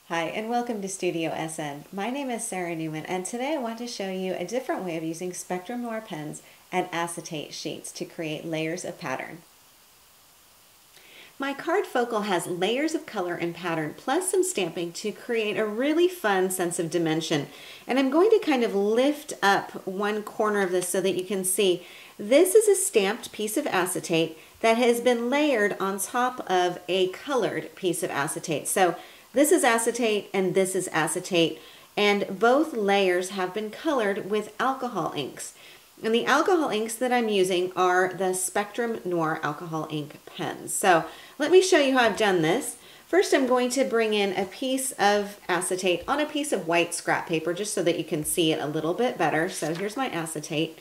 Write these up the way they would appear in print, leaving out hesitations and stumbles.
Hi, and welcome to Studio SN. My name is Sara Naumann, and today I want to show you a different way of using Spectrum Noir pens and acetate sheets to create layers of pattern. My card focal has layers of color and pattern plus some stamping to create a really fun sense of dimension. And I'm going to kind of lift up one corner of this so that you can see this is a stamped piece of acetate that has been layered on top of a colored piece of acetate. So this is acetate and this is acetate, and both layers have been colored with alcohol inks. And the alcohol inks that I'm using are the Spectrum Noir alcohol ink pens. So let me show you how I've done this. First, I'm going to bring in a piece of acetate on a piece of white scrap paper just so that you can see it a little bit better. So here's my acetate.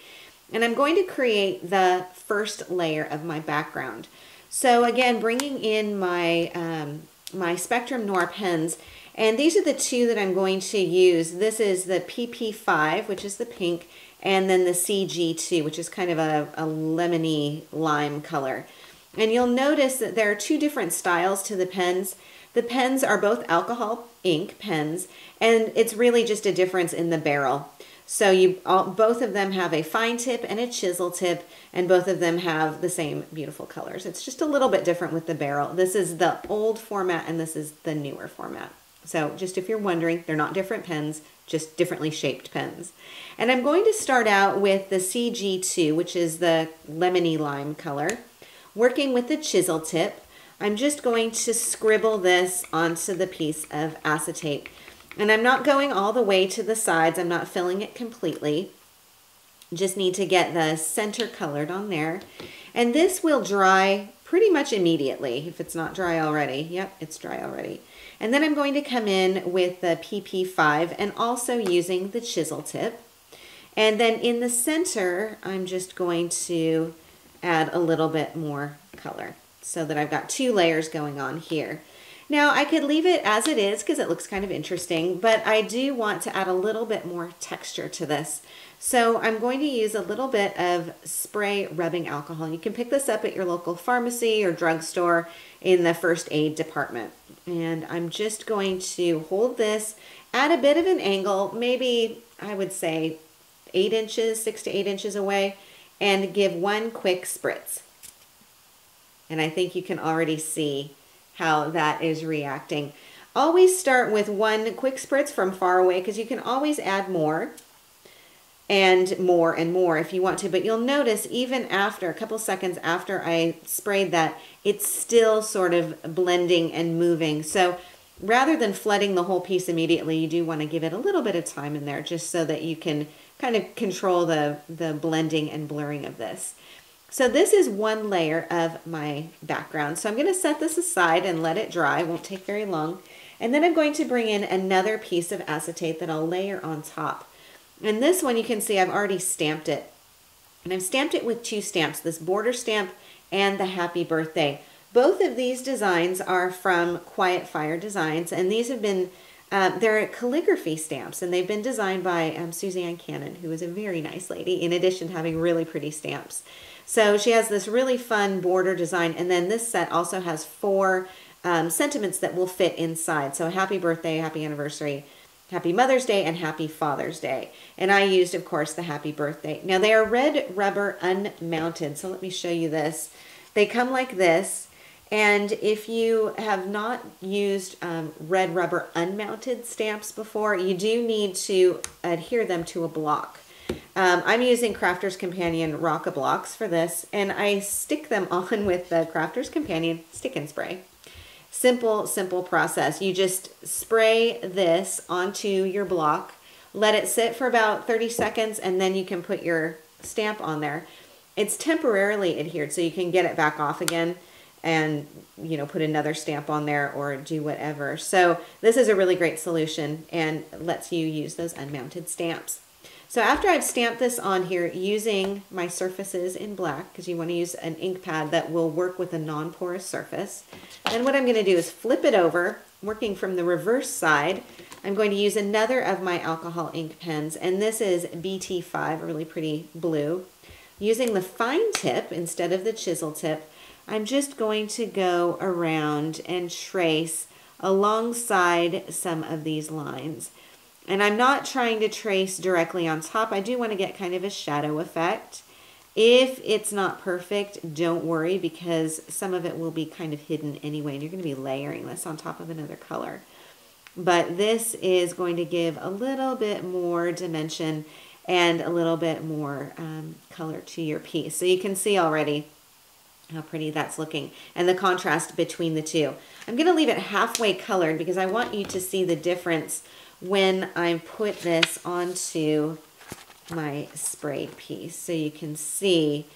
And I'm going to create the first layer of my background. So again, bringing in my my Spectrum Noir pens, and these are the two that I'm going to use. This is the PP5, which is the pink, and then the CG2, which is kind of a lemony lime color. And you'll notice that there are two different styles to the pens. The pens are both alcohol ink pens, and it's really just a difference in the barrel. So both of them have a fine tip and a chisel tip, and both of them have the same beautiful colors. It's just a little bit different with the barrel. This is the old format and this is the newer format. So just if you're wondering, they're not different pens, just differently shaped pens. And I'm going to start out with the CG2, which is the lemony lime color. Working with the chisel tip, I'm just going to scribble this onto the piece of acetate. And I'm not going all the way to the sides. I'm not filling it completely. Just need to get the center colored on there. And this will dry pretty much immediately if it's not dry already. Yep, it's dry already. And then I'm going to come in with the PP5 and also using the chisel tip. And then in the center, I'm just going to add a little bit more color so that I've got two layers going on here. Now I could leave it as it is because it looks kind of interesting, but I do want to add a little bit more texture to this. So I'm going to use a little bit of spray rubbing alcohol. You can pick this up at your local pharmacy or drugstore in the first aid department. And I'm just going to hold this at a bit of an angle, maybe I would say 8 inches, 6 to 8 inches away, and give one quick spritz. And I think you can already see how that is reacting. Always start with one quick spritz from far away because you can always add more and more if you want to, but you'll notice even after a couple seconds after I sprayed that, it's still sort of blending and moving. So rather than flooding the whole piece immediately, you do want to give it a little bit of time in there just so that you can kind of control the blending and blurring of this. So this is one layer of my background. So I'm going to set this aside and let it dry. It won't take very long. And then I'm going to bring in another piece of acetate that I'll layer on top. And this one you can see I've already stamped it. And I've stamped it with two stamps, this border stamp and the happy birthday. Both of these designs are from Quietfire Designs, and these have been they're calligraphy stamps, and they've been designed by Suzanne Cannon, who is a very nice lady, in addition to having really pretty stamps. So she has this really fun border design, and then this set also has 4 sentiments that will fit inside. So happy birthday, happy anniversary, happy Mother's Day, and happy Father's Day. And I used, of course, the happy birthday. Now they are red rubber unmounted, so let me show you this. They come like this. And if you have not used red rubber unmounted stamps before, you do need to adhere them to a block. I'm using Crafter's Companion Rock-A-Blocks for this, and I stick them on with the Crafter's Companion Stick and Spray. Simple, simple process. You just spray this onto your block, let it sit for about 30 seconds, and then you can put your stamp on there. It's temporarily adhered, so you can get it back off again and put another stamp on there or do whatever. So this is a really great solution and lets you use those unmounted stamps. So after I've stamped this on here using my surfaces in black, because you want to use an ink pad that will work with a non-porous surface, then what I'm going to do is flip it over, working from the reverse side. I'm going to use another of my alcohol ink pens, and this is BT5, a really pretty blue. Using the fine tip instead of the chisel tip, I'm just going to go around and trace alongside some of these lines. And I'm not trying to trace directly on top. I do want to get kind of a shadow effect. If it's not perfect, don't worry, because some of it will be kind of hidden anyway, and you're going to be layering this on top of another color. But this is going to give a little bit more dimension and a little bit more color to your piece. So you can see already how pretty that's looking and the contrast between the two. I'm going to leave it halfway colored because I want you to see the difference when I put this onto my sprayed piece. So you can see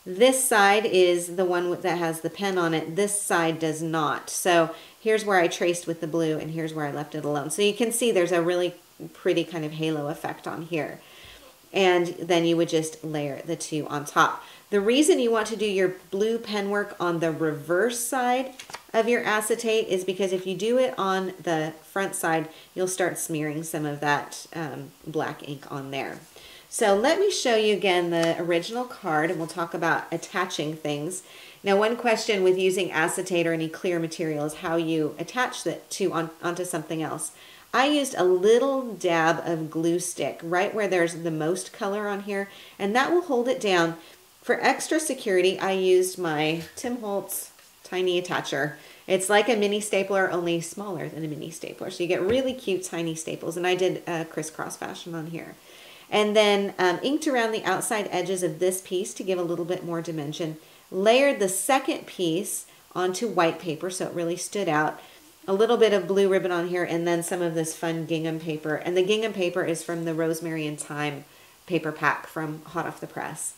this side is the one that has the pen on it. This side does not. So here's where I traced with the blue and here's where I left it alone. So you can see there's a really pretty kind of halo effect on here. And then you would just layer the two on top. The reason you want to do your blue pen work on the reverse side of your acetate is because if you do it on the front side, you'll start smearing some of that black ink on there. So let me show you again the original card, and we'll talk about attaching things. Now, one question with using acetate or any clear material is how you attach it onto something else. I used a little dab of glue stick right where there's the most color on here, and that will hold it down. For extra security, I used my Tim Holtz tiny attacher. It's like a mini stapler, only smaller than a mini stapler. So you get really cute tiny staples, and I did a crisscross fashion on here. And then inked around the outside edges of this piece to give a little bit more dimension. Layered the second piece onto white paper so it really stood out. A little bit of blue ribbon on here, and then some of this fun gingham paper. And the gingham paper is from the Rosemary and Thyme paper pack from Hot Off the Press.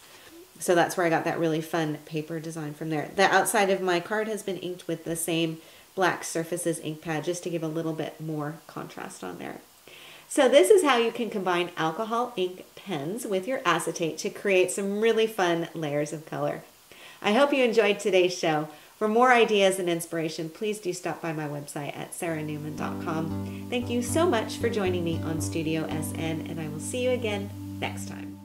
So that's where I got that really fun paper design from there. The outside of my card has been inked with the same Black Surfaces ink pad just to give a little bit more contrast on there. So this is how you can combine alcohol ink pens with your acetate to create some really fun layers of color. I hope you enjoyed today's show. For more ideas and inspiration, please do stop by my website at saranaumann.com. Thank you so much for joining me on Studio SN, and I will see you again next time.